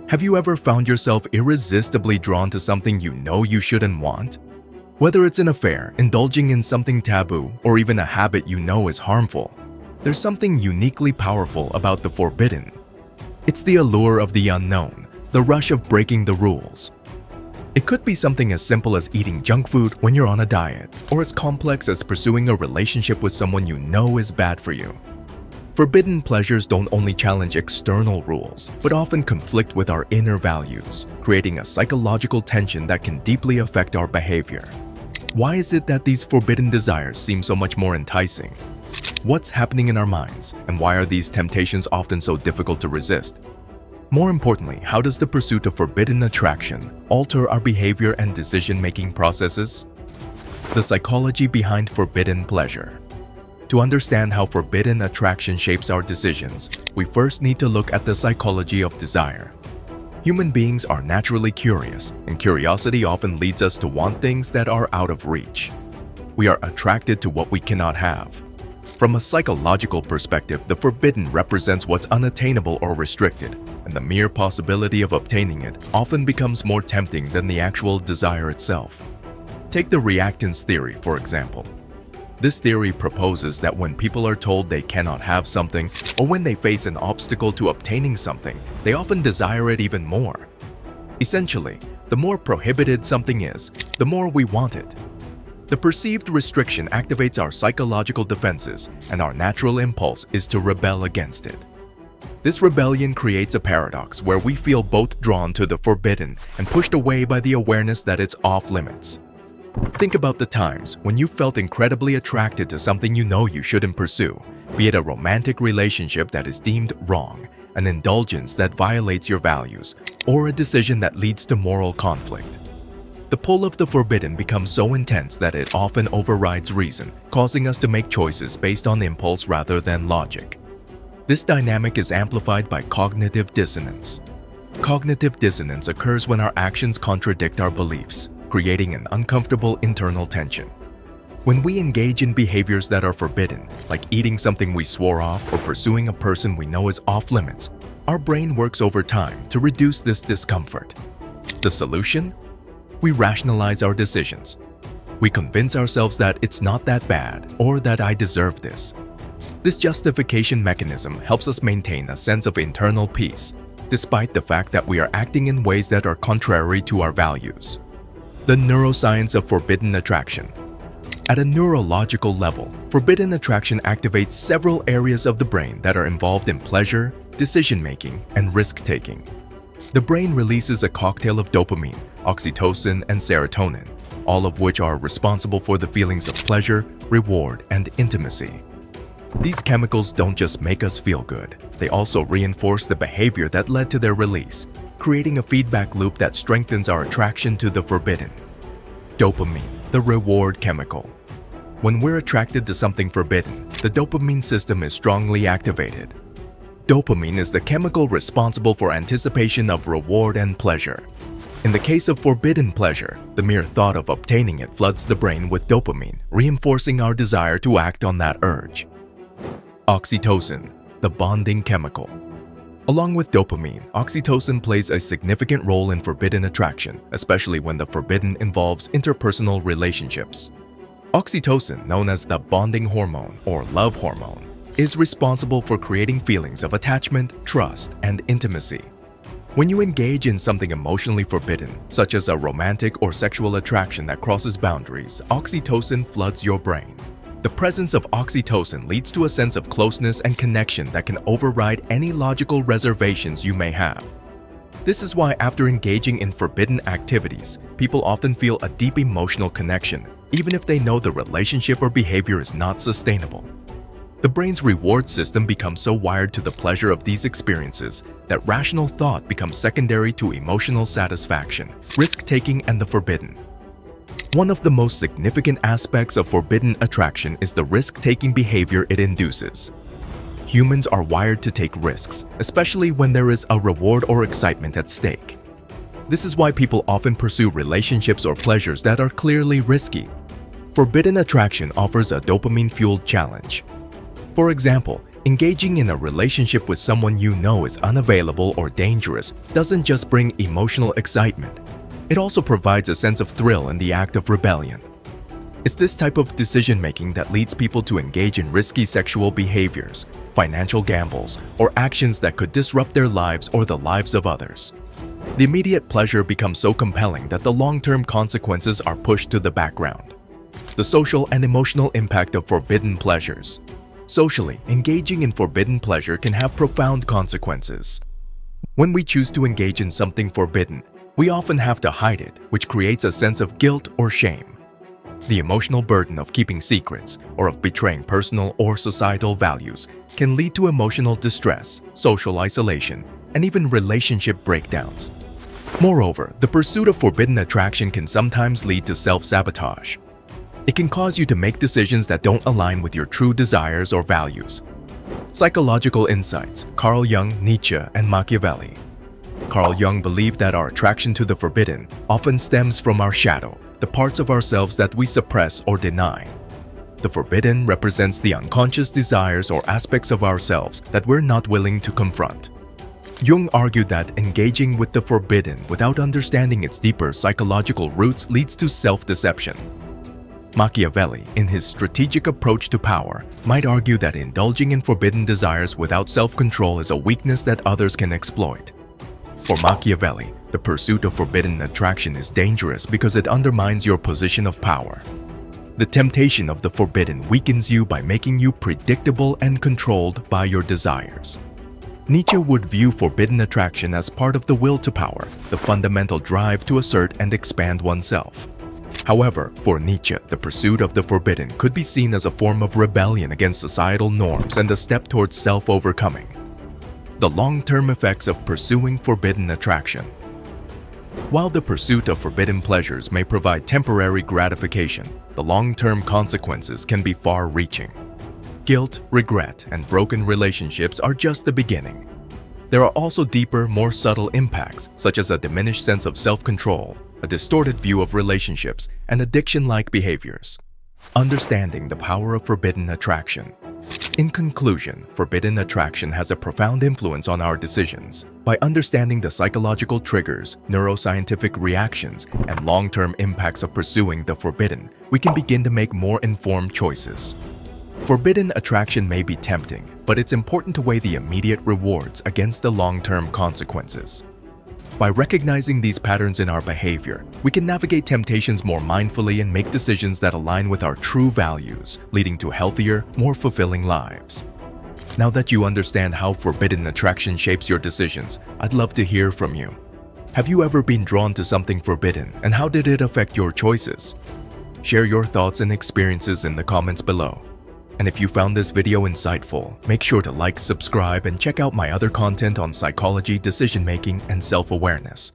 Have you ever found yourself irresistibly drawn to something you know you shouldn't want? Whether it's an affair, indulging in something taboo, or even a habit you know is harmful, there's something uniquely powerful about the forbidden. It's the allure of the unknown, the rush of breaking the rules. It could be something as simple as eating junk food when you're on a diet, or as complex as pursuing a relationship with someone you know is bad for you. Forbidden pleasures don't only challenge external rules, but often conflict with our inner values, creating a psychological tension that can deeply affect our behavior. Why is it that these forbidden desires seem so much more enticing? What's happening in our minds, and why are these temptations often so difficult to resist? More importantly, how does the pursuit of forbidden attraction alter our behavior and decision-making processes? The psychology behind forbidden pleasure. To understand how forbidden attraction shapes our decisions, we first need to look at the psychology of desire. Human beings are naturally curious, and curiosity often leads us to want things that are out of reach. We are attracted to what we cannot have. From a psychological perspective, the forbidden represents what's unattainable or restricted, and the mere possibility of obtaining it often becomes more tempting than the actual desire itself. Take the reactance theory, for example. This theory proposes that when people are told they cannot have something, or when they face an obstacle to obtaining something, they often desire it even more. Essentially, the more prohibited something is, the more we want it. The perceived restriction activates our psychological defenses, and our natural impulse is to rebel against it. This rebellion creates a paradox where we feel both drawn to the forbidden and pushed away by the awareness that it's off limits. Think about the times when you felt incredibly attracted to something you know you shouldn't pursue, be it a romantic relationship that is deemed wrong, an indulgence that violates your values, or a decision that leads to moral conflict. The pull of the forbidden becomes so intense that it often overrides reason, causing us to make choices based on impulse rather than logic. This dynamic is amplified by cognitive dissonance. Cognitive dissonance occurs when our actions contradict our beliefs, creating an uncomfortable internal tension. When we engage in behaviors that are forbidden, like eating something we swore off or pursuing a person we know is off limits, our brain works overtime to reduce this discomfort. The solution? We rationalize our decisions. We convince ourselves that it's not that bad or that I deserve this. This justification mechanism helps us maintain a sense of internal peace, despite the fact that we are acting in ways that are contrary to our values. The neuroscience of forbidden attraction. At a neurological level, forbidden attraction activates several areas of the brain that are involved in pleasure, decision-making, and risk-taking. The brain releases a cocktail of dopamine, oxytocin, and serotonin, all of which are responsible for the feelings of pleasure, reward, and intimacy. These chemicals don't just make us feel good, they also reinforce the behavior that led to their release, creating a feedback loop that strengthens our attraction to the forbidden. Dopamine, the reward chemical. When we're attracted to something forbidden, the dopamine system is strongly activated. Dopamine is the chemical responsible for anticipation of reward and pleasure. In the case of forbidden pleasure, the mere thought of obtaining it floods the brain with dopamine, reinforcing our desire to act on that urge. Oxytocin, the bonding chemical. Along with dopamine, oxytocin plays a significant role in forbidden attraction, especially when the forbidden involves interpersonal relationships. Oxytocin, known as the bonding hormone or love hormone, is responsible for creating feelings of attachment, trust, and intimacy. When you engage in something emotionally forbidden, such as a romantic or sexual attraction that crosses boundaries, oxytocin floods your brain. The presence of oxytocin leads to a sense of closeness and connection that can override any logical reservations you may have. This is why after engaging in forbidden activities, people often feel a deep emotional connection, even if they know the relationship or behavior is not sustainable. The brain's reward system becomes so wired to the pleasure of these experiences that rational thought becomes secondary to emotional satisfaction, risk-taking, and the forbidden. One of the most significant aspects of forbidden attraction is the risk-taking behavior it induces. Humans are wired to take risks, especially when there is a reward or excitement at stake. This is why people often pursue relationships or pleasures that are clearly risky. Forbidden attraction offers a dopamine-fueled challenge. For example, Engaging in a relationship with someone you know is unavailable or dangerous doesn't just bring emotional excitement. It also provides a sense of thrill in the act of rebellion. It's this type of decision-making that leads people to engage in risky sexual behaviors, financial gambles, or actions that could disrupt their lives or the lives of others. The immediate pleasure becomes so compelling that the long-term consequences are pushed to the background. The social and emotional impact of forbidden pleasures. Socially, engaging in forbidden pleasure can have profound consequences. When we choose to engage in something forbidden, we often have to hide it, which creates a sense of guilt or shame. The emotional burden of keeping secrets or of betraying personal or societal values can lead to emotional distress, social isolation, and even relationship breakdowns. Moreover, the pursuit of forbidden attraction can sometimes lead to self-sabotage. It can cause you to make decisions that don't align with your true desires or values. Psychological insights: Carl Jung, Nietzsche, and Machiavelli. Carl Jung believed that our attraction to the forbidden often stems from our shadow, the parts of ourselves that we suppress or deny. The forbidden represents the unconscious desires or aspects of ourselves that we're not willing to confront. Jung argued that engaging with the forbidden without understanding its deeper psychological roots leads to self-deception. Machiavelli, in his strategic approach to power, might argue that indulging in forbidden desires without self-control is a weakness that others can exploit. For Machiavelli, the pursuit of forbidden attraction is dangerous because it undermines your position of power. The temptation of the forbidden weakens you by making you predictable and controlled by your desires. Nietzsche would view forbidden attraction as part of the will to power, the fundamental drive to assert and expand oneself. However, for Nietzsche, the pursuit of the forbidden could be seen as a form of rebellion against societal norms and a step towards self-overcoming. The long-term effects of pursuing forbidden attraction. While the pursuit of forbidden pleasures may provide temporary gratification, the long-term consequences can be far-reaching. Guilt, regret, and broken relationships are just the beginning. There are also deeper, more subtle impacts, such as a diminished sense of self-control, a distorted view of relationships, and addiction-like behaviors. Understanding the power of forbidden attraction. In conclusion, forbidden attraction has a profound influence on our decisions. By understanding the psychological triggers, neuroscientific reactions, and long-term impacts of pursuing the forbidden, we can begin to make more informed choices. Forbidden attraction may be tempting, but it's important to weigh the immediate rewards against the long-term consequences. By recognizing these patterns in our behavior, we can navigate temptations more mindfully and make decisions that align with our true values, leading to healthier, more fulfilling lives. Now that you understand how forbidden attraction shapes your decisions, I'd love to hear from you. Have you ever been drawn to something forbidden, and how did it affect your choices? Share your thoughts and experiences in the comments below. And if you found this video insightful, make sure to like, subscribe, and check out my other content on psychology, decision-making, and self-awareness.